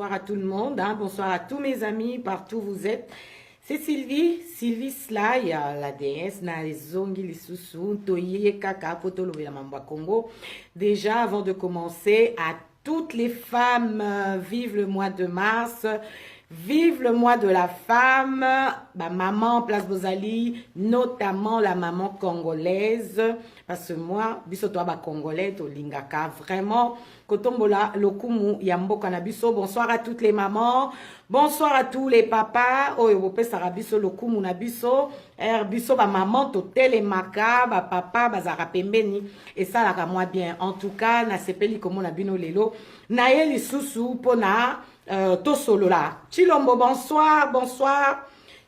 Bonsoir à tout le monde, hein. Bonsoir à tous mes amis, partout où vous êtes. C'est Sylvie Sly, la déesse, na zongi lisusu, toye kaka, potolo la mamba Congo. Déjà, avant de commencer, à toutes les femmes, vive le mois de mars, vive le mois de la femme, bah, maman Place Bozali, notamment la maman congolaise, parce que moi, biso toi ba congolais, to lingaka, vraiment, kotombola, lokumu, yambo kanabiso, bonsoir à toutes les mamans, bonsoir à tous les papas, oh, yobope sarabiso, lokumu nabiso, biso ba maman, to telemaka, ba papa, ba zarapembeni, et ça la moi bien, en tout cas, na sepeli komo na bino lelo, na ye lisusu, pona, Tosolo là. Chilombo, bonsoir, bonsoir.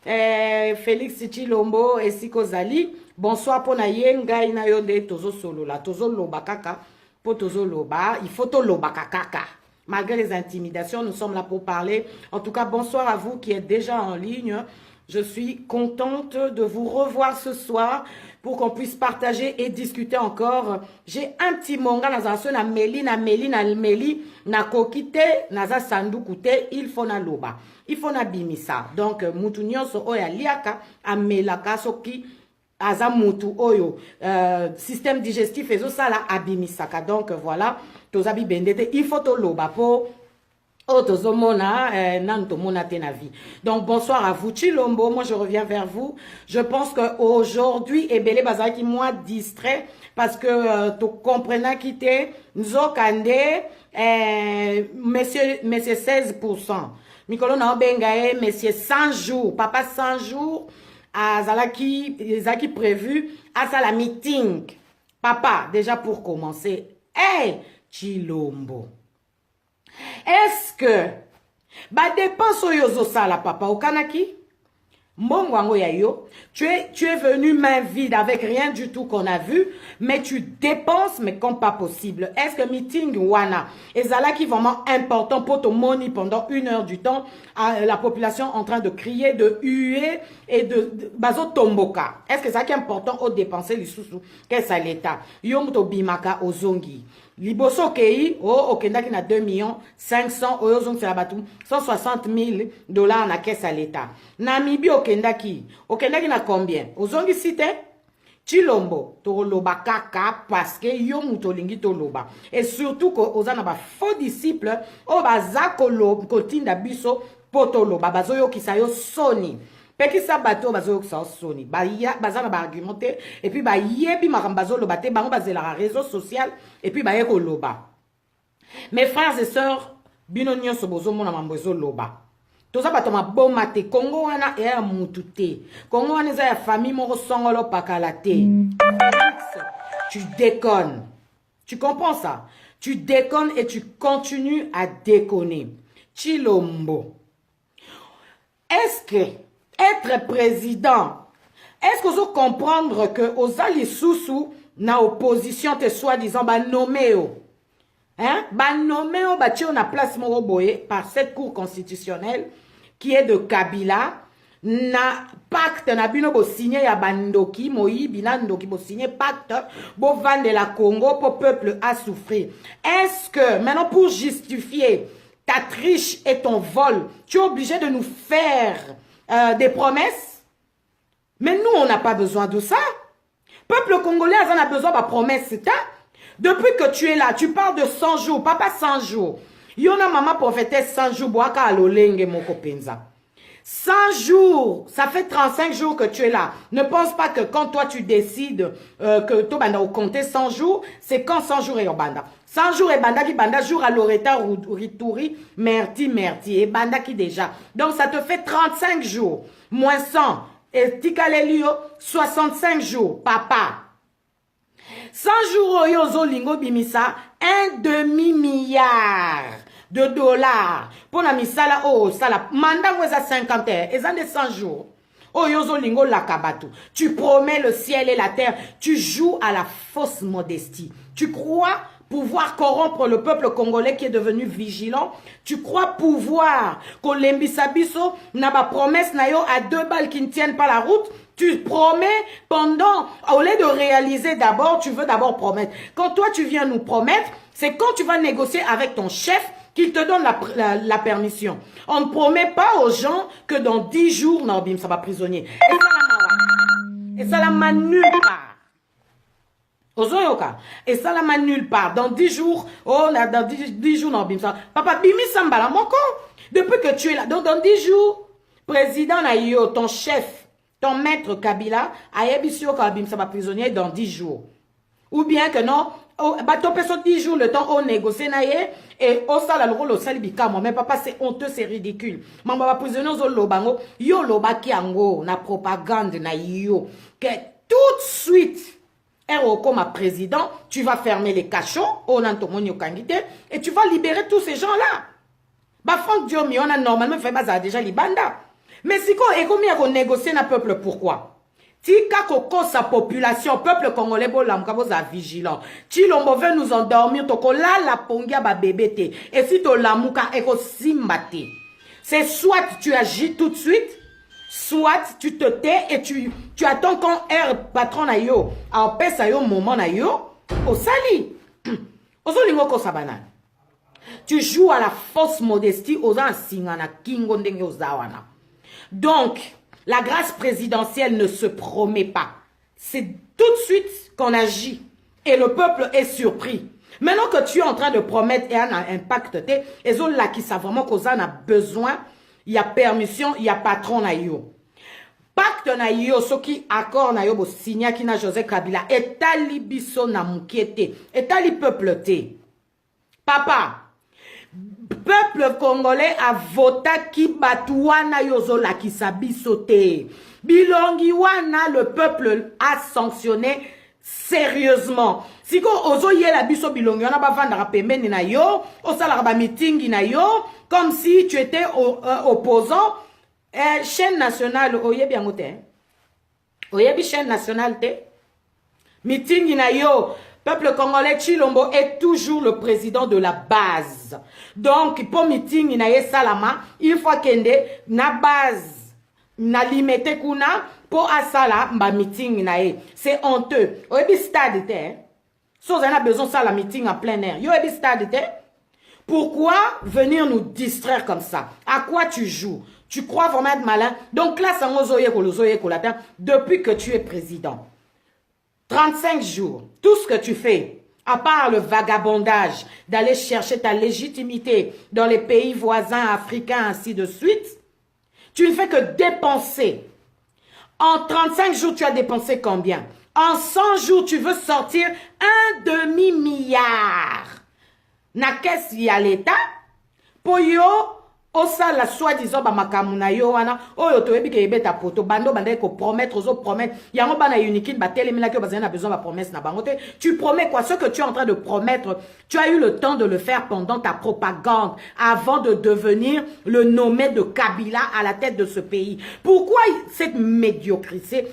Félix Chilombo et Sikozali. Bonsoir pour na yenga ina yonde tozo solo là. Tozo loba kaka. Pour tozo loba. Il faut to loba kaka. Malgré les intimidations, nous sommes là pour parler. En tout cas, bonsoir à vous qui êtes déjà en ligne. Je suis contente de vous revoir ce soir pour qu'on puisse partager et discuter encore. J'ai un petit monga na meli na kokite naza sandukute il faut na loba. Il faut na bimisa. Donc mutu nyonso oya liaka amelaka soki aza mutu oyo système digestif ezo sala abimisaka. Donc voilà, tozabi bendete il faut to loba po donc bonsoir à vous Chilombo, moi je reviens vers vous. Je pense qu'aujourd'hui Ebele Bazaki moi distrait parce que tu comprenais quitter Nzokande monsieur 16%. Mikolo na bengae monsieur 100 jours, papa 100 jours Zaki prévu à ça la meeting. Papa déjà pour commencer. Hey Chilombo. Est-ce que ba dépense yozo sala papa au kanaki mbongo ya yo tu es venu main vide avec rien du tout qu'on a vu mais tu dépenses mais comme pas possible. Est-ce que meeting wana ezala qui vraiment important pour ton money pendant 1 heure du temps la population en train de crier de huer et de bazo tomboka. Est-ce que ça qui est important au dépenser les sous qu'est-ce à l'état yo to bimaka ozongi liboso kei okendaki na 2 millions 500 oyozong c'est la batou 160 000 dollars na caisse à l'état. Namibie okendaki na combien ozongi site Chilombo to loba kaka parce que yo mutolingi to loba et surtout ko ozana ba faux disciples o bazako kotinda biso poto loba bazoyo kisayo soni. Peki sa bateau bazo sa soni bazana ba argumenter et puis ba yebi makambazo loba te bango bazela réseau social et puis ba yeko loba. Mes frères et sœurs bino nyonso bozo mona mambozo loba toza bato maboma te Congo wana e ya mutu te Congo wana eza ya famille moko songolo pakala te. Tu déconnes, tu comprends ça, tu déconnes et tu continues à déconner. Chilombo, est-ce que être président, est-ce que vous comprendre que aux alliés sous na opposition te soi-disant ba nommé hein ba nommé ba tio na place moko boye par cette cour constitutionnelle qui est de Kabila na pacte na bino bo signé ya bandoki moyibi na ndoki bo signé pacte bo vendre la Congo pour peuple à souffrir. Est-ce que maintenant pour justifier ta triche et ton vol, tu es obligé de nous faire des promesses? Mais nous, on n'a pas besoin de ça. Peuple congolais, on a besoin de promesses. Depuis que tu es là, tu parles de 100 jours, papa 100 jours. Yona maman prophétesse 100 jours, boaka alolenge moko penza. 100 jours, ça fait 35 jours que tu es là. Ne pense pas que quand toi tu décides que tu vas compter 100 jours, c'est quand 100 jours est au banda. 100 jours et banda qui banda jour à Loretta Rituri, merti, et banda qui déjà. Donc ça te fait 35 jours, moins 100, et tikalelio, 65 jours, papa. 100 jours, yozo lingo bimisa, 1,5 milliard de dollars. Pour la misala, oh, sala, mandat à 50 heures, et ça de 100 jours. Oh, yozo lingo lakabatu. Tu promets le ciel et la terre. Tu joues à la fausse modestie. Tu crois pouvoir corrompre le peuple congolais qui est devenu vigilant. Tu crois pouvoir que l'embisabiso n'a pas promesse na yo à 2 balles qui ne tiennent pas la route. Tu promets pendant, au lieu de réaliser d'abord, tu veux d'abord promettre. Quand toi tu viens nous promettre, c'est quand tu vas négocier avec ton chef qu'il te donne la permission. On ne promet pas aux gens que dans 10 jours, non, bim, ça va prisonnier. Et ça la m'a nulle part. Ozoyoka. Et ça la m'a nulle part. Dans 10 jours, oh, dans 10 jours, non, bim, ça. Papa, bimi sambala, mon corps. Depuis que tu es là, donc dans 10 jours, président Nayo, ton chef, ton maître Kabila, Ayebisio Kabim, ça va prisonnier dans 10 jours. Ou bien que non, bah, ton personne 10 jours, le temps, on négocie, et au sala, le rôle, au salibika, moi, mais papa, c'est honteux, c'est ridicule. Maman va prisonnier au lobango, yo lobaki ango, na propagande, na yo, que tout de suite, comme président, tu vas fermer les cachots, on a ton kangite, et tu vas libérer tous ces gens-là. Bah, Franck Diomi, on a normalement fait ça déjà libanda. Mais si on comme il négocier na peuple, pourquoi? Tika koko sa population, peuple congolais, bon l'amkabo za vigilant. Ti l'on veut nous endormir, toko la pongia ba bébé te. Et si to lamuka eko simbate. C'est soit tu agis tout de suite, soit tu te tais et tu attends quand patron na yo, a pesa yo moment na yo, au sali. Ozo lingo ko sabana. Tu joues à la fausse modestie aux singana kingo ndenge ozawana. Donc, la grâce présidentielle ne se promet pas. C'est tout de suite qu'on agit. Et le peuple est surpris. Maintenant que tu es en train de promettre et un impact, et là qui savent vraiment qu'on a besoin, il y a permission, il y a patron na yo. Pacte na yo, ce qui accord na yo, signa qui na Joseph Kabila, et tali biso na moukiete, et tali peuple te. Papa, peuple congolais a voté qui batouana yozola qui sabisote. Bilongi wana, le peuple a sanctionné sérieusement. Si ko ozo yé la biso bilongi wana ba vandara pembeni na yo, osala ba meeting na yo, comme si tu étais opposant. Chaîne nationale, oyebi angote. Oyebi chaîne nationale te. Meeting na yo. Peuple congolais, Chilombo est toujours le président de la base. Donc, pour meeting, salama, il faut kende na base, na limité kuna, pour asala, mba meeting c'est honteux. Oyebi stade te, so on a besoin de ça la meeting en plein air. Oyebi stade te. Pourquoi venir nous distraire comme ça? À quoi tu joues? Tu crois vraiment être malin? Donc là, ça depuis que tu es président. 35 jours, tout ce que tu fais, à part le vagabondage, d'aller chercher ta légitimité dans les pays voisins africains, ainsi de suite, tu ne fais que dépenser. En 35 jours, tu as dépensé combien? En 100 jours, tu veux sortir 1,5 milliard. Na caisse y a l'État, pour yo, osa la soi-disant ba makamuna yo wana oyo toyebi ke ebeta poto bando banda ko promettre aux autres promettre yango bana unique ba telemela ke bazana besoin ba promesse na bango te. Tu promets quoi? Ce que tu es en train de promettre, tu as eu le temps de le faire pendant ta propagande avant de devenir le nommé de Kabila à la tête de ce pays. Pourquoi cette médiocrité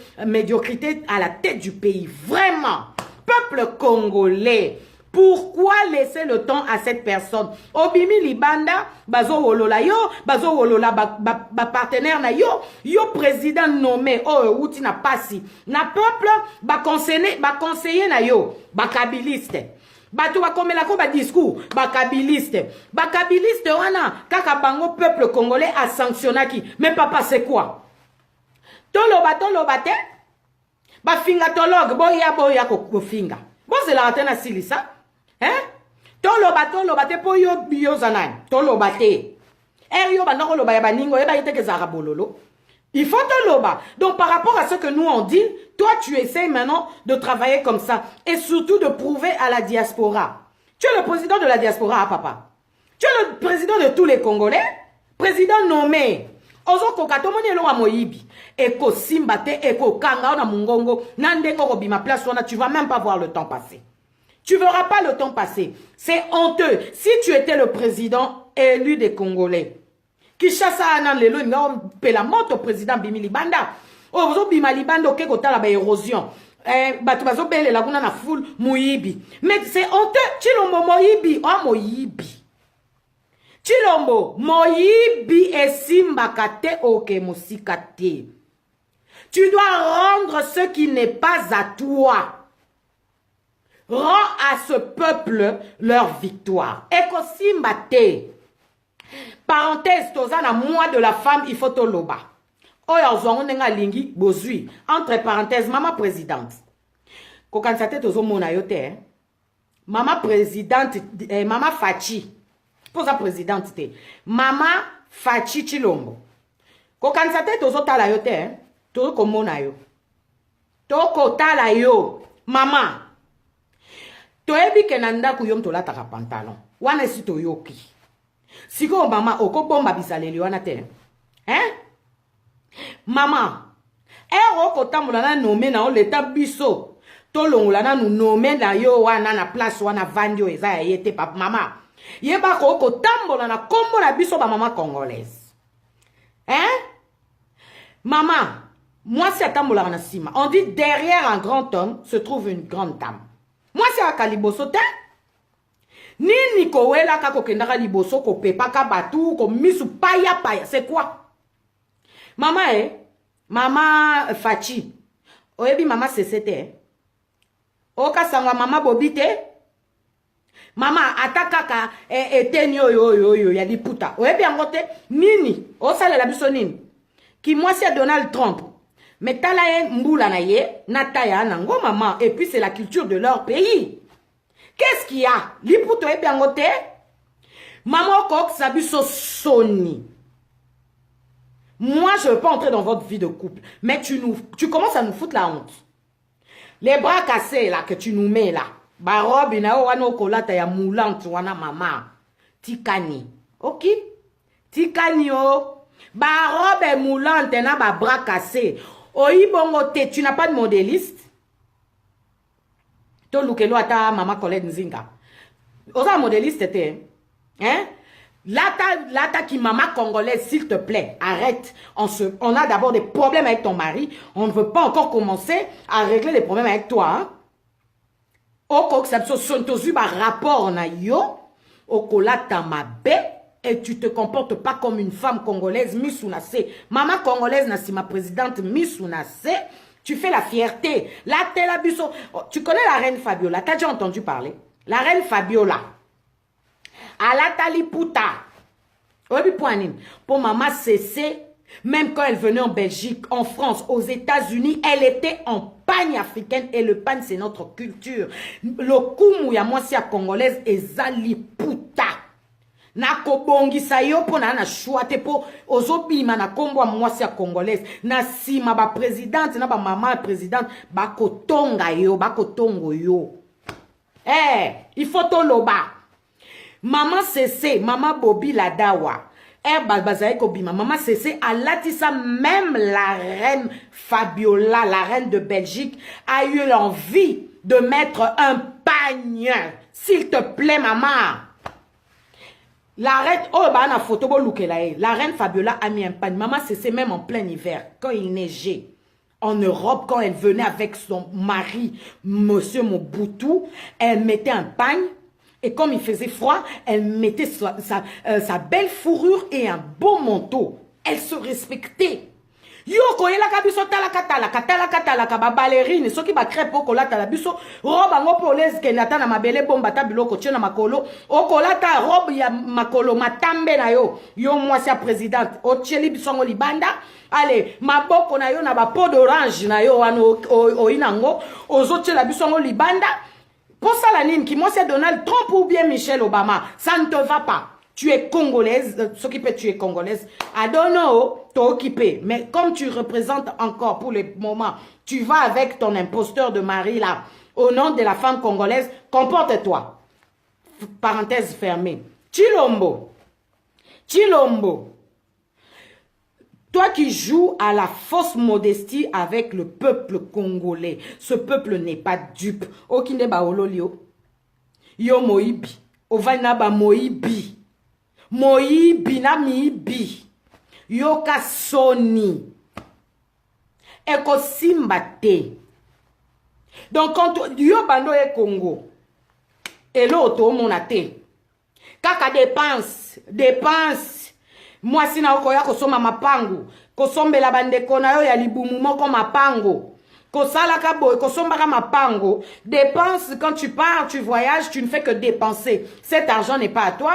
à la tête du pays? Vraiment, peuple congolais, pourquoi laisser le temps à cette personne? Obimi Libanda, bazo wolola yo, bazo wolola ba partenaire na yo, yo président nommé, oh outi na pasi, na peuple, ba conseiller na yo, ba kabiliste. Bato ba komela ko ba discours, ba kabiliste wana, kaka bango peuple congolais a sanctionnaki. Mais papa c'est quoi? Toloba te, ba fingatologue, boya ko finga. Bon c'est la ratena silisa. Hein? Toloba te po yo biozanai. Toloba te. Yo bandoko loba ya baningo eba ite ke zarabololo. Il faut toloba. Donc par rapport à ce que nous on dit, toi tu essaies maintenant de travailler comme ça et surtout de prouver à la diaspora. Tu es le président de la diaspora, papa. Tu es le président de tous les Congolais, président nommé. Ozo kokato moni elonga moyibi. Eko simbate, eko kanga na mungongo, nandengo kobima place wana, tu vas même pas voir le temps passer. Tu ne verras pas le temps passer. C'est honteux. Si tu étais le président élu des Congolais, qui chasse à Anan Lelo, il va la mort au président Bimi Libanda. Oh, vous Bima Libanda, ok, kota la érosion. Batubazo belle la guna na foule Moyibi. Mais c'est honteux. Chilombo Moyibi, oh Moyibi. Chilombo Moyibi et Simbakate, ok, Mosikate. Tu dois rendre ce qui n'est pas à toi. rend à ce peuple leur victoire. Ekosimba te. Parenthèse, tozana moi de la femme, il faut toloba. Oyo zonga lingi bozui. Entre parenthèses, maman présidente. Kokansate tozo mona yote. Maman présidente, maman Fachi. Pour sa présidente te. Maman Fachi Chilombo. Kokansate tozo tala yote. Tozo komona yo. Toko tala yo. Maman. Toebi kenanda kuyom tolataka pantalon. Wana si toyoki. Siko mama oko bomba bisaleli wana te. Hein? Maman. Ero kotamula na nome na o leta biso. Tolongola na nou nome na yo wana na place wana vandio eza ya yete papa mama. Yeba kotambola na kombo na biso ba mama congolaise. Hein? Maman. Moi c'est atambola na sima. On dit derrière un grand homme se trouve une grande dame. Moi c'est à Kaliboso te. Nini kowela kako kendaka liboso ko pepaka batu ko misu paya paya. C'est quoi? Maman Maman Fachi. Oyebi mama sesete. Oka sangwa mama bobite. Mama atakaka eteni yo ya liputa. Oyebi angote nini? Osale la biso nini? Ki moi c'est Donald Trump. Mais talaye mbula na ye, nataya nango maman. Et puis c'est la culture de leur pays. Qu'est-ce qu'il y a? Liputo e biangote? Maman kok sabiso soni. Moi, je ne veux pas entrer dans votre vie de couple. Mais tu commences à nous foutre la honte. Les bras cassés là que tu nous mets là. Barob ina wano kolata ya moulante wana maman. Tikani. Ok? Tikani o. Barob et moulante na ba bras cassés. Oibongote, tu n'as pas de modéliste? To lukelo ata mama Colette Nzinga. Osa modéliste te. Hein? Lata qui maman congolaise, s'il te plaît, arrête. On a d'abord des problèmes avec ton mari. On ne veut pas encore commencer à régler les problèmes avec toi. Hein? Oko ksabso sontozu ba rapport na yo. Okolata mabe. Et tu te comportes pas comme une femme congolaise, Miss Ounassé. Maman congolaise, nasi ma présidente, Miss Ounassé. Tu fais la fierté. La tela buso. Tu connais la reine Fabiola. T'as déjà entendu parler? La reine Fabiola. Alatali Puta. Obi poanine. Pour maman cessé, même quand elle venait en Belgique, en France, aux États-Unis, elle était en pagne africaine. Et le pagne, c'est notre culture. Le kumu ya mwasia congolaise ezali puta. Na kobongisa yo po na chouate po ozobima na kombo mwasia congolaise. Na sima ba présidente, na ba maman présidente, ba kotonga yo, ba kotongo yo. Il faut to loba. Maman Cessé, maman Bobby Ladawa. Maman Cessé, alatisa même la reine Fabiola, la reine de Belgique, a eu l'envie de mettre un pagne. S'il te plaît, maman. La reine, la reine Fabiola a mis un pagne. Maman Cessé, même en plein hiver, quand il neigeait. En Europe, quand elle venait avec son mari, Monsieur Mobutu, elle mettait un pagne. Et comme il faisait froid, elle mettait sa belle fourrure et un beau manteau. Elle se respectait. Yoko ela kabiso katala ba ballerine soki ba crêpe okolata la biso robe ngo polaise ke nata na mabele bomba ta biloko tshena makolo okolata robe ya makolo matambe na yo mwasi ya présidente o tsheli bisongo libanda allez maboko na yo na ba peau d'orange na yo wano oinango ozo tshela bisongo libanda. Pour ça, la nine, qui moi c'est Donald Trump ou bien Michelle Obama, ça ne te va pas. Tu es congolaise, ce qui peut tu es congolaise. I don't know, t'es occupé. Mais comme tu représentes encore pour le moment, tu vas avec ton imposteur de mari là, au nom de la femme congolaise, comporte-toi. Parenthèse fermée. Chilombo. Toi qui joues à la fausse modestie avec le peuple congolais. Ce peuple n'est pas dupe. Okinde ba ololio. Yo moibi. Ovana ba moibi. Moibi na miibi. Yo kasoni. Eko simba te. Donc quand yo bando e Congo. Et l'autre monate. Kaka dépense. Moi si na okoya kosoma mapango, kosombela bandeko na yo ya libumu moko mapango. Kosalaka boy, kosombaka mapango. Dépense quand tu pars, tu voyages, tu ne fais que dépenser. Cet argent n'est pas à toi.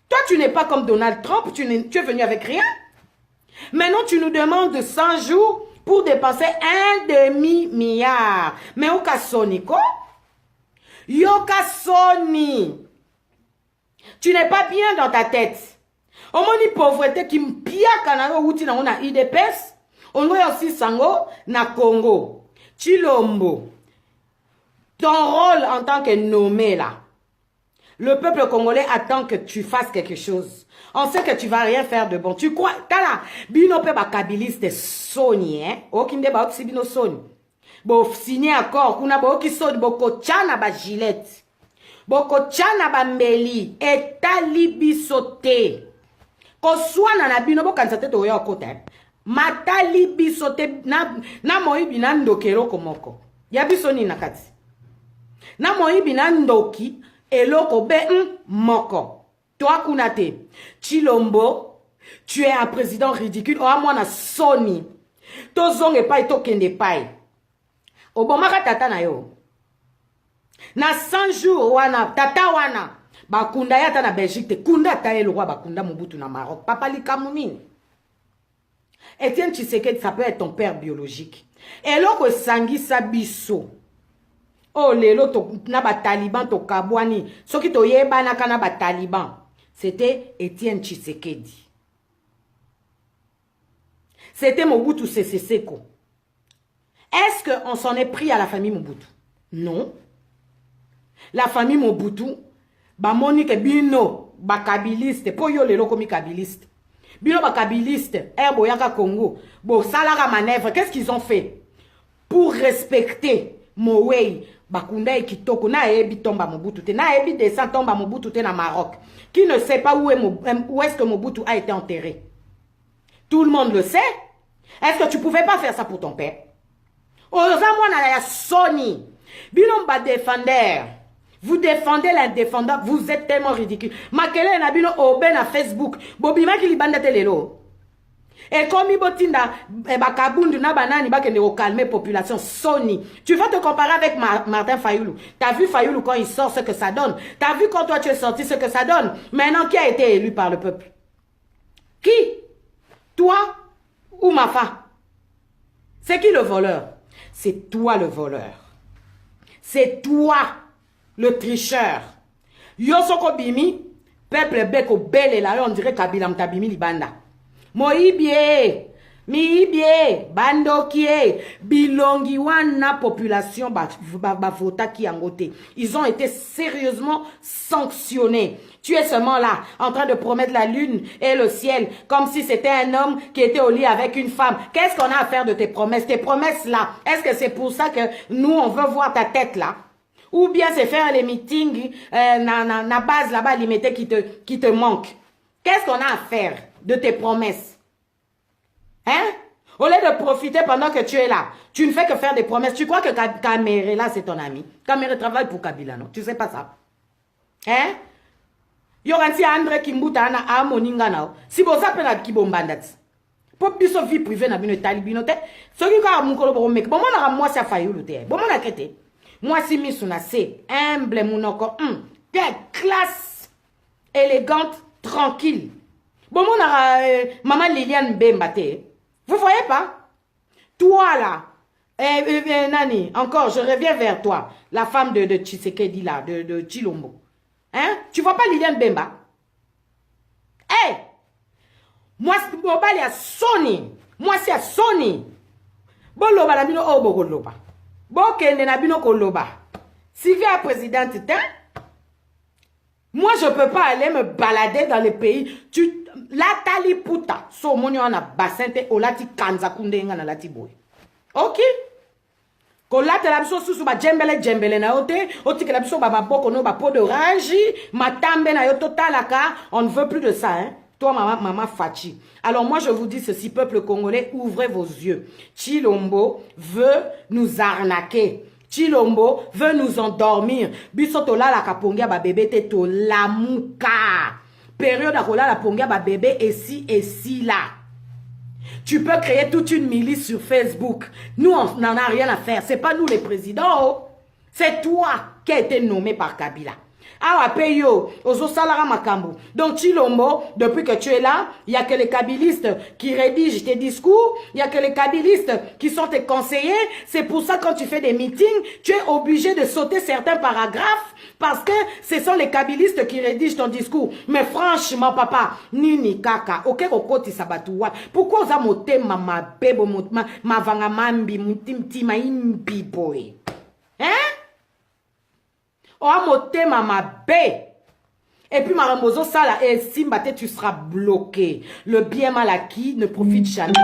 Toi, tu n'es pas comme Donald Trump, tu es venu avec rien. Maintenant, tu nous demandes 100 jours pour dépenser 1,5 milliard. Mais au cas Sony, quoi? Yoka Sony. Tu n'es pas bien dans ta tête. Au moins, une pauvreté qui me pia quand on a IDPS. On a aussi Sango, na Congo. Chilombo. Ton rôle en tant que nommé là. Le peuple congolais attend que tu fasses quelque chose. On sait que tu vas rien faire de bon. Tu crois, tala, bino pe ba kabiliste soni, hein? Okinde ba oksi bino soni. Bo signer accord, kuna ba oki soni, bo kochana ba gilet. Bo kochana ba mbeli, etali bisote. Ko swana na bino bo kansate to yo kote. Matali bisote na moibi na ndokero komoko. Ya bisoni nakati. Na moibi na ndoki eloko be moko. Toi kunate. Chilombo, tu es un président ridicule. Oh moi na soni. To zonge pai to kende pai. Obama tata na yo. Na 100 jours wana tata wana. Bakunda yata na Belgique te kunda ta le roi bakunda Mobutu na Maroc. Papa likamunini. Etienne Tshisekedi, ça peut être ton père biologique. Et l'autre sangi sabiso. Oh, lelo to na ba taliban to kabwani. Soki to yeba na kana ba taliban. C'était Etienne Tshisekedi. C'était Mobutu Sese Seko. Est-ce qu'on s'en est pris à la famille Mobutu? Non. La famille Mobutu, ba monique bino, ba kabiliste, po yo lelo komi kabiliste. Bino ba kabiliste, Boyaka Congo, bo salara manœuvre, qu'est-ce qu'ils ont fait? Pour respecter Mowei, Bakunda et Kitoko, na ebi tomba Mobutu te, na ebi descend tomba Mobutu te na Maroc. Qui ne sait pas où est-ce que Mobutu a été enterré? Tout le monde le sait. Est-ce que tu pouvais pas faire ça pour ton père? Sony. Binomba défendeur. Vous défendez l'indéfendable. Vous êtes tellement ridicule. Makele na bino oben na Facebook. Bobima ki libanda telelo. Et comme Ibotinda, Bakabundu na banani bakende calmer population. Sony. Tu vas te comparer avec Martin Fayoulou. T'as vu Fayoulou quand il sort ce que ça donne? T'as vu quand toi tu es sorti ce que ça donne? Maintenant, qui a été élu par le peuple? Qui? Toi ou Mafa? C'est qui le voleur? C'est toi le voleur. C'est toi le tricheur. Yosoko bimi, peuple beko belle la, on dirait Kabila mtabimi libanda. Moibie, miibie, bandokie, bilongi wana population vota ki angote. Ils ont été sérieusement sanctionnés. Tu es seulement là, en train de promettre la lune et le ciel, comme si c'était un homme qui était au lit avec une femme. Qu'est-ce qu'on a à faire de tes promesses? Tes promesses là, est-ce que c'est pour ça que nous, on veut voir ta tête là? Ou bien c'est faire les meetings, na base là-bas, limité qui te manque? Qu'est-ce qu'on a à faire de tes promesses? Hein? Au lieu de profiter pendant que tu es là, tu ne fais que faire des promesses. Tu crois que Kamere là, c'est ton ami? Kamere travaille pour Kabila, non? Tu sais pas ça? Hein? Yoranti André Kimbuta na amoninga nao. Si vous appelez la kibombandati. Pour plus de vie privée na bino talibinote. Ce qui a mon colo mek. Bon mon moi ça Fayoulou te. Bon mon akete. Moi si misuna c'est humble monoko. Classe élégante, tranquille. Bon mon maman Liliane Bemba te. Vous voyez pas? Toi là. Nani, encore, je reviens vers toi. La femme de Tshisekedi là, de Chilombo. Hein? Tu vois pas Liliane Bemba? Hey! Moi, c'est à Sony. Moi, c'est à Sony. Bon, loba na bino oh boko loba. Bon, kende na bino ko loba. Sylvia présidente, moi, je peux pas aller me balader dans les pays. La taliputa. So, monyo na basente, olati kanza kunde nga na lati boy. Ok? Ko late la biso susu ba djembele na yote, otike la biso ba boko no ba pot de rage, matambe na yo totalaka, on ne veut plus de ça hein. Toi maman Fachi. Alors moi je vous dis ceci peuple congolais, ouvrez vos yeux. Chilombo veut nous arnaquer. Chilombo veut nous endormir. Biso to la kapongia ba bébé te to lamuka. Période à la pongia ba bébé et si là. Tu peux créer toute une milice sur Facebook. Nous, on n'en a rien à faire. C'est pas nous les présidents. Oh. C'est toi qui as été nommé par Kabila. Ah, Peyo, Ozo Salara Makambu. Donc, Chilombo, depuis que tu es là, il n'y a que les kabilistes qui rédigent tes discours, il n'y a que les kabilistes qui sont tes conseillers. C'est pour ça, quand tu fais des meetings, tu es obligé de sauter certains paragraphes parce que ce sont les kabilistes qui rédigent ton discours. Mais franchement, papa, nini kaka, ok, okoti sabatuwa. Pourquoi oza mote mama bebo ma vangamambi mutimti ma imbi boy? Hein? Oh, motema ma bé. Et puis, Maramozo, ça là, et Simbate, tu seras bloqué. Le bien mal acquis ne profite jamais.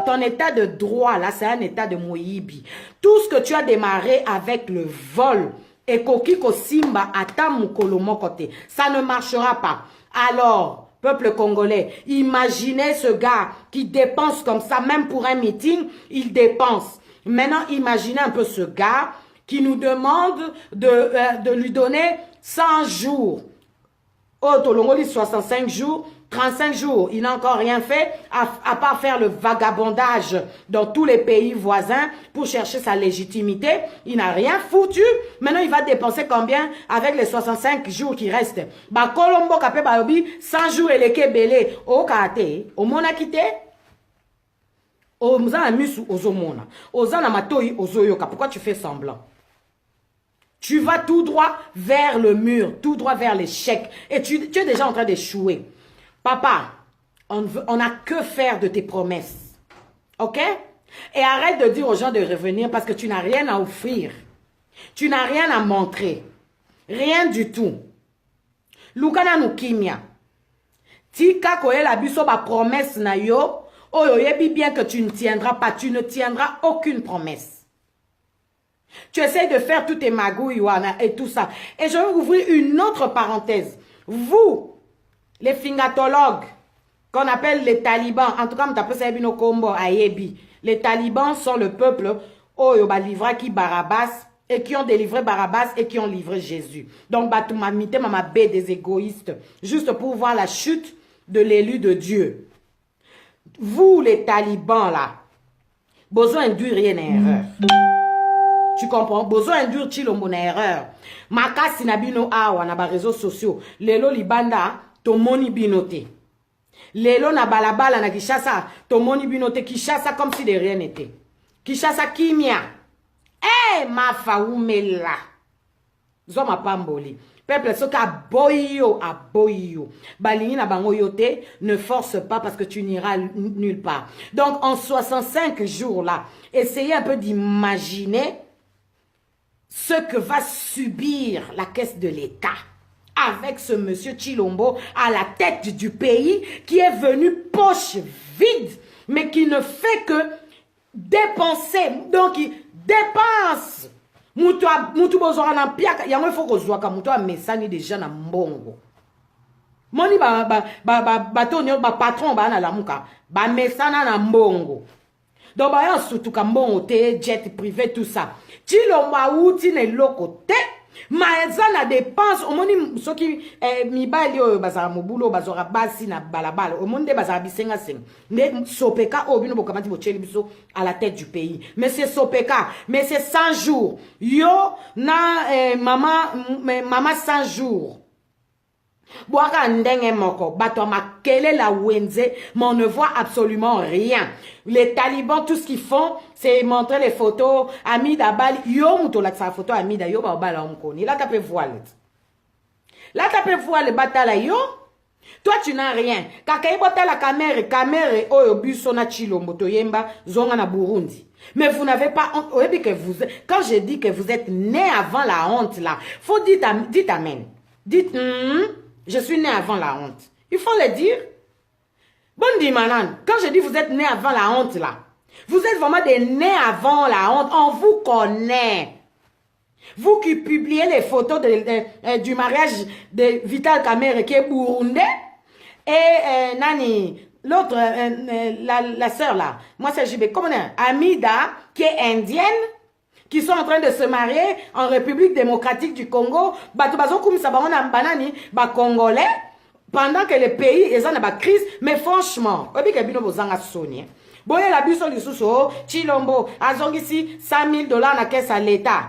Ton état de droit, là, c'est un état de Moïbi. Tout ce que tu as démarré avec le vol, et Kokiko Simba, Atamukolomo côté, ça ne marchera pas. Alors, peuple congolais, imaginez ce gars qui dépense comme ça, même pour un meeting, il dépense. Maintenant, imaginez un peu ce gars qui nous demande de lui donner 100 jours. Oh, Tolongo dit 65 jours, 35 jours. Il n'a encore rien fait à part faire le vagabondage dans tous les pays voisins pour chercher sa légitimité. Il n'a rien foutu. Maintenant, il va dépenser combien avec les 65 jours qui restent? Bah, Colombo Kapé Bayobi, 100 jours et les Kébélé. Au Kate, au Monakité. Au Mzana Musu, aux Omona. Aux Anamatoi, aux Oyoka. Pourquoi tu fais semblant? Tu vas tout droit vers le mur, tout droit vers l'échec. Et tu es déjà en train d'échouer. Papa, on n'a que faire de tes promesses. Ok? Et arrête de dire aux gens de revenir parce que tu n'as rien à offrir. Tu n'as rien à montrer. Rien du tout. Lukana Nukimia. Tika koye la biso ba promesse na yo. Oh yo yebi bien que tu ne tiendras pas. Tu ne tiendras aucune promesse. Tu essaies de faire toutes tes magouilles et tout ça. Et je vais ouvrir une autre parenthèse. Vous, les fingatologues, qu'on appelle les talibans, en tout cas, les talibans sont le peuple qui Barabbas et qui ont délivré Barabbas et qui ont livré Jésus. Donc, Batoumamité m'a bé des égoïstes, juste pour voir la chute de l'élu de Dieu. Vous, les talibans, là, besoin de rien erreur. Tu comprends? Besoin d'induire Chilombo na erreur. Makasi na bino awa na ba réseaux sociaux. Lelo libanda tomoni binote. Lelo na balabala na Kishasa tomoni binote. Kishasa comme si de rien n'était. Kishasa kimia. Eh mafa umela. Zoma pamboli. Peuple ce ka boyo a boyo. Balini na bango yote ne force pas parce que tu n'iras nulle part. Donc en 65 jours là, essayez un peu d'imaginer ce que va subir la caisse de l'État avec ce monsieur Chilombo à la tête du pays qui est venu poche vide, mais qui ne fait que dépenser. Donc, il dépense. Moutou bozora na piaka. Yango faut que zoaka moutou a mesani déjà na mbongo. Moni batonyo patron ba na lamuka. Ba mesana na mbongo. Donc, bah, surtout quand bon hôtel, jet privé, tout ça. Chilombo outi ne lokote. Maeza na dépense. Au moni, ce qui, mi bali, bazara mobulo, bazara basi na balabala. Au monde, bazara bisenga seng. Ne sopeka, bino bokamati bocheli biso à la tête du pays. Mais c'est sopeka. Mais c'est 100 jours. Yo, na, maman 100 jours. Boaka ndenge moko, bato makele la wenze, mais on ne voit absolument rien. Les talibans, tout ce qu'ils font, c'est montrer les photos, Amida Bali, yo mouto la sa photo Amida, yo ba bala omkoni. Là, t'as pu voir. Là, t'as pu voir le batala yo. Toi, tu n'as rien. Kaka ibota la caméra, oyo buso na Chilombo to yemba, zonga na Burundi. Mais vous n'avez pas honte. Quand je dis que vous êtes né avant la honte là, faut dire amen. Dites, je suis né avant la honte. Il faut le dire. Bon dit manan, quand je dis vous êtes né avant la honte là, vous êtes vraiment des nés avant la honte. On vous connaît. Vous qui publiez les photos du mariage de Vital Kamerhe qui est burundais et Nani, l'autre, la sœur là, moi c'est JB, comment on est? Amida qui est indienne, qui sont en train de se marier en République démocratique du Congo, Congolais, pendant que le pays est dans la crise, mais franchement, obi ke bino bozanga soni. Boye la biso lisusu, Chilombo, azongisi $100,000 na caisse à l'État.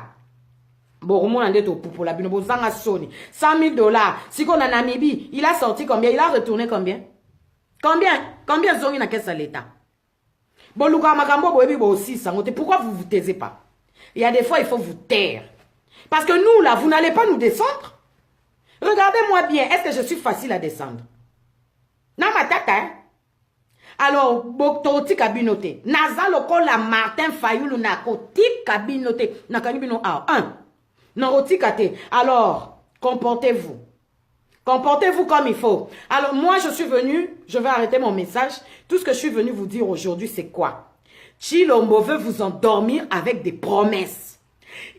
Bon, on a dit pour la bino bozanga soni. $100,000. Si qu'on a Namibie, il a sorti combien? Il a retourné combien? Combien zongi na caisse à l'État? Bon, Luka Makambo, boyebi bo aussi sangote. Pourquoi vous vous taisez pas? Il y a des fois, il faut vous taire. Parce que nous, là, vous n'allez pas nous descendre. Regardez-moi bien, est-ce que je suis facile à descendre? Non, ma tata, hein? Alors, Boktoroti Kabinote. Naza lokola Martin Fayoulou Nakoti Kabinote. Nakanibino A. 1. Naroti Kate. Alors, comportez-vous. Comportez-vous comme il faut. Alors, moi, je suis venu, je vais arrêter mon message. Tout ce que je suis venu vous dire aujourd'hui, c'est quoi? Chilombo veut vous endormir avec des promesses.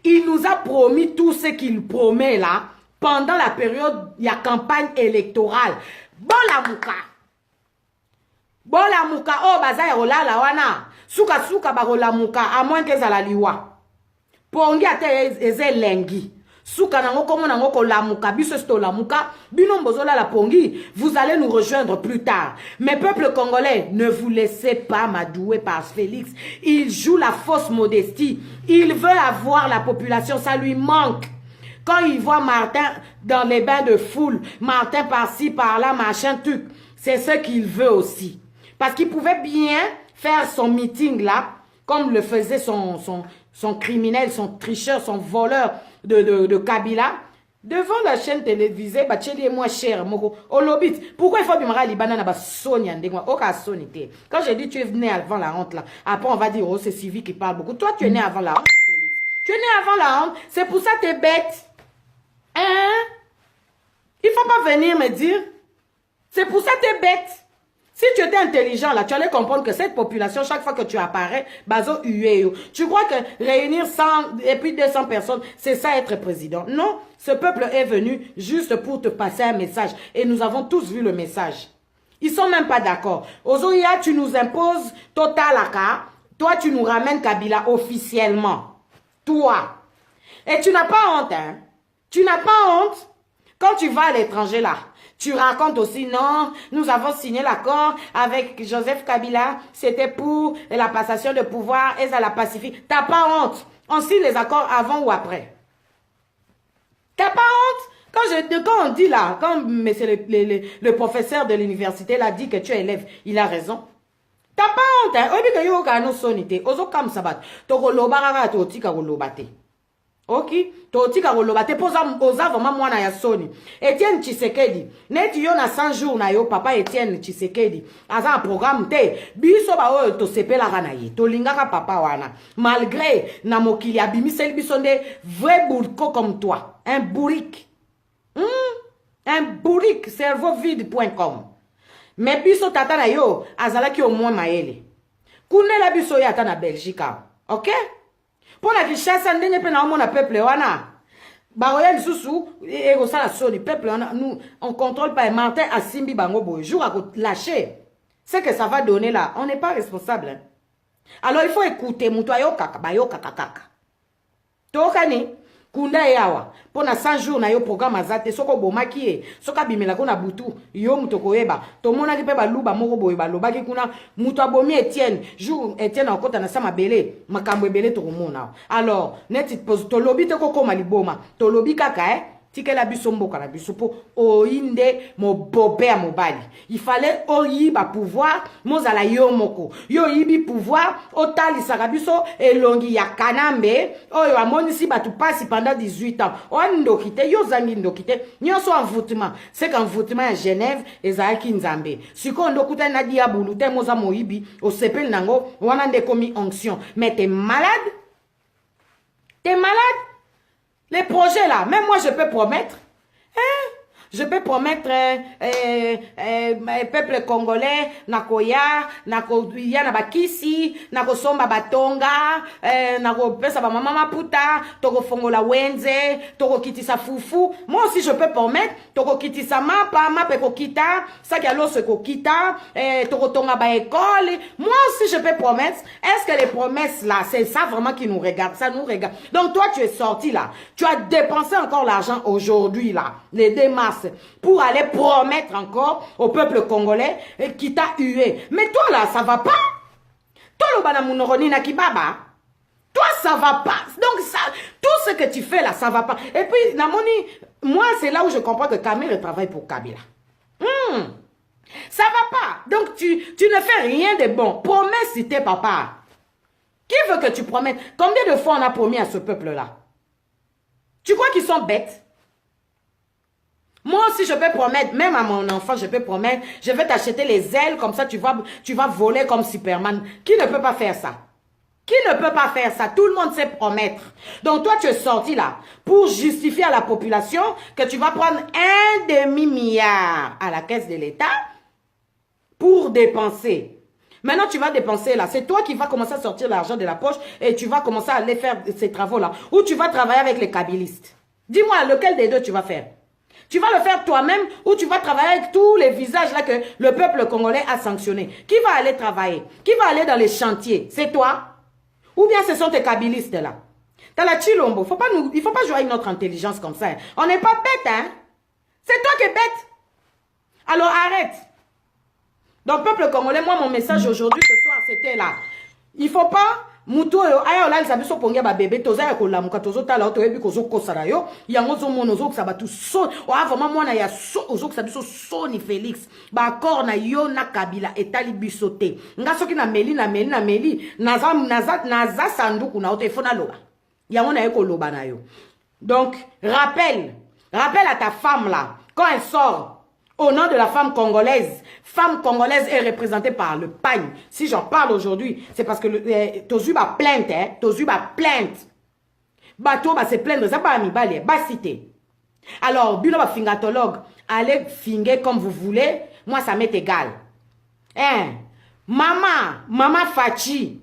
Il nous a promis tout ce qu'il promet là. Pendant la période, il y a campagne électorale. Bola muka, oh, bazaya rola la wana. Suka barola muka, à moins que la liwa. Pongi ate eze lengi. Suka nango komo nango ko la muka, biso sto la muka, bino mbozola la pongi. Vous allez nous rejoindre plus tard. Mais peuple congolais, ne vous laissez pas m'adouer par Félix. Il joue la fausse modestie. Il veut avoir la population, ça lui manque. Quand il voit Martin dans les bains de foule, Martin par-ci, par-là, machin, truc, c'est ce qu'il veut aussi. Parce qu'il pouvait bien faire son meeting là, comme le faisait son criminel, son tricheur, son voleur de Kabila, devant la chaîne télévisée, Bacheli est moins cher, Moko. Olobit, pourquoi il faut que Libana n'a pas Sonia Ndengwa, aucun sonité. Quand j'ai dit tu es né avant la honte là, après on va dire, oh c'est Sylvie qui parle beaucoup. Toi tu es né avant la honte, Félix. Tu es né avant la honte, c'est pour ça que tu es bête. Hein? Il faut pas venir me dire. C'est pour ça que tu es bête. Si tu étais intelligent, là, tu allais comprendre que cette population, chaque fois que tu apparais, bazo ueyo. Tu crois que réunir 100 et puis 200 personnes, c'est ça être président? Non, ce peuple est venu juste pour te passer un message. Et nous avons tous vu le message. Ils sont même pas d'accord. Ozoya, tu nous imposes Total Aka. Toi, tu nous ramènes Kabila officiellement. Toi. Et tu n'as pas honte, hein? Tu n'as pas honte? Quand tu vas à l'étranger, là, tu racontes aussi, non, nous avons signé l'accord avec Joseph Kabila, c'était pour la passation de pouvoir et ça la pacifie. T'as pas honte? On signe les accords avant ou après? T'as pas honte? Quand on dit là, quand le professeur de l'université l'a dit que tu es élève, il a raison. T'as pas honte, hein? Obi que yo ka no sonité, ozo kam sabat. Toko lobara to tika ko lobate. Ok, totika kolobate poza vraiment mwana ya soni. Etienne Tshisekedi, neti yo na 100 jours na yo papa Etienne Tshisekedi. Aza programme te, biso ba oyo to sepela kana ye. To lingaka papa wana. Malgré na mokili abimiseli biso nde vrai bourko comme toi, un bourrique. Un bourrique cerveauvide.com. Mais biso tata na yo azalaki au moins maele. Kunela biso ya tata na Belgique. OK? Pour la Kinshasa, on a peuple wana. Baroya lisusu ego sala soni peuple wana nous on contrôle pas Martin Asimbi bango boy jour à lâcher. C'est que ça va donner là, on n'est pas responsable. Hein? Alors il faut écouter mutoyo kaka bayo kaka kaka. Tokani kunda yawa pona 100 jours na yo programme azate soko bomaki e soka bimela ko na butu yo mutoko yeba to mona ki pe ba luba moko boye ba lobaki kuna muto abomi Etienne jour Etienne akota na sama belé makambo ebele to komona alors neti pose to lobi te ko koma liboma to lobi kaka tikela biso mboka na biso po oinde mo bobe a mobali il fallait oyiba pouvoir mozala yo moko yo yibi pouvoir otali sakabiso elongi ya kanambe oyo amonisi batu pasi pendant 18 ans ondokite yo zangi ndokite nyoso envoûtement c'est qu'envoûtement à Genève ezalaki nzambe siko ndokuta na diabulu te moza moyibi osepel nango wana ndekomi onction mais t'es malade? T'es malade? Les projets là, même moi je peux promettre. Je peux promettre peuple congolais nakoya nakoya na bakisi nakosomba batonga nakopesa ba mama maputa tokofongola wenze tokokitisa fufu. Moi aussi je peux permettre tokokitisa mapa ekokita saki ya loso ekokita tokotonga ba école. Moi aussi je peux promettre. Est-ce que les promesses là c'est ça vraiment qui nous regarde? Ça nous regarde. Donc toi tu es sorti là, tu as dépensé encore l'argent aujourd'hui là, les 2 mars, pour aller promettre encore au peuple congolais qui t'a hué. Mais toi là, ça va pas. Toi, le banamunoroni na kibaba. Toi, ça va pas. Donc, ça, tout ce que tu fais là, ça va pas. Et puis, Namoni, moi, c'est là où je comprends que Kamel travaille pour Kabila. Ça va pas. Donc, tu ne fais rien de bon. Promets si t'es papa. Qui veut que tu promettes? Combien de fois on a promis à ce peuple-là? Tu crois qu'ils sont bêtes? Moi aussi, je peux promettre, même à mon enfant, je peux promettre, je vais t'acheter les ailes, comme ça, tu vas voler comme Superman. Qui ne peut pas faire ça? Qui ne peut pas faire ça? Tout le monde sait promettre. Donc, toi, tu es sorti là pour justifier à la population que tu vas prendre 1,5 milliard à la caisse de l'État pour dépenser. Maintenant, tu vas dépenser là. C'est toi qui vas commencer à sortir l'argent de la poche et tu vas commencer à aller faire ces travaux-là. Ou tu vas travailler avec les kabylistes. Dis-moi, lequel des deux tu vas faire? Tu vas le faire toi-même ou tu vas travailler avec tous les visages là que le peuple congolais a sanctionnés. Qui va aller travailler? Qui va aller dans les chantiers? C'est toi? Ou bien ce sont tes kabylistes là? T'as la Chilombo. Il ne faut pas jouer avec notre intelligence comme ça. Hein. On n'est pas bête, hein? C'est toi qui es bête. Alors arrête. Donc, peuple congolais, moi, mon message aujourd'hui, ce soir, c'était là. Il ne faut pas... Muto yo aya olali sabi so pongia ba bébé toza ya kolamuka tozo tala oto yebi kozo kosala yo yango zo mono zo kusaba tu so o vraiment mwana ya so ozo kusabi so Soni Félix ba accord na yo na Kabila etali bisote nga soki na meli naza sanduku na oto efona loba yango na yeko loba na yo. Donc rappelle à ta femme là quand elle sort au nom de la femme congolaise est représentée par le pagne. Si j'en parle aujourd'hui, c'est parce que Tozu va plainte, hein. Tozu va plainte. Bateau va se plaindre, ça pas amibali, ba cité. Alors, bino ba fingatologue, allez finguer comme vous voulez, moi ça m'est égal. Hein? Maman Fachi.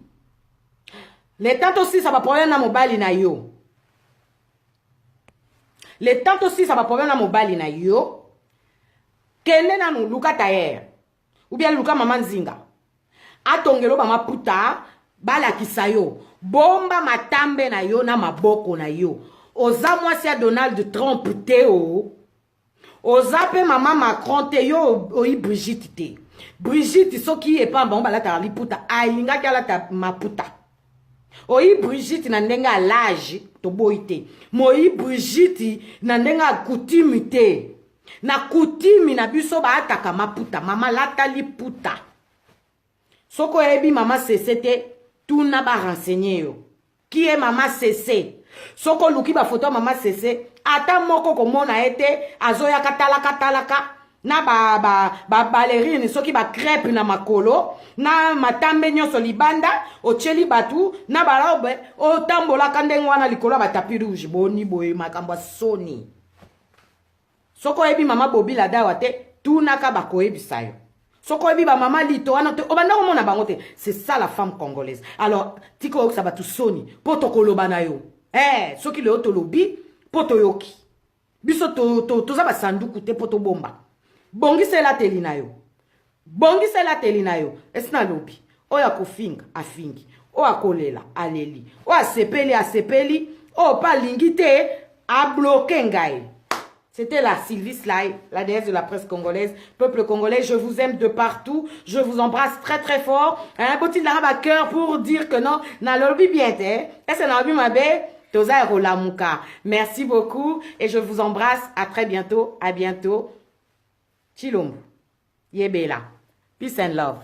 Les tantes aussi, ça va problème na mobali na yo. Les tantes aussi, ça va problème na mobali na yo. Kende na nou luka tayer. Ou bien luka maman zinga. Atongelo ba maputa, bala kisayo. Bomba matambe na yo na maboko na yo. Oza mwasi ya Donald Trump te o. Oza pe maman Macron te yo oyi Brigitte te. Brigitte soki e pa mbamba la ta liputa. Alinga kala ta maputa. Oyi Brigitte na ndenga l'âge to boite. Moi Brigitte na ndenga coutume te. Na kutimi na biso ba ataka maputa mama lata liputa soko ebi mama cc tuna ba renseigner yo qui est mama cc soko luki ba photo mama cc ata moko komona ete azoya katalaka na ba ballerine soki ba crêpe na makolo na matambe nyonso libanda ocheli batu na balobe o tambola kandengo wana likolo ba tapis rouge boni boye makambo Soni. Soko ebi mama bobi la dawa te, tunaka bako ebi sayo. Soko ebi ba mama lito wana te, obanda omona bangote. C'est ça la femme congolaise. Alors, tiko ok sabatu Soni, poto koloba na yo. Soki le oto lobi, poto yoki. Biso toza ba sanduku te poto bomba. Bongi se la teli na yo. Bongi se la teli na yo. Esna lobi. Oya kofinga, afingi. Oya kolela, aleli. Oya sepeli. Oya pa lingite, a bloqué ngai. C'était la Sylvie Sly, la déesse de la presse congolaise. Peuple congolais, je vous aime de partout. Je vous embrasse très très fort. Un petit larme à cœur pour dire que non, na lobby bien te. Est-ce que na lobby ma bé? Toza Rolamuka. Merci beaucoup et je vous embrasse. À très bientôt. À bientôt. Chilombo. Yebela. Peace and love.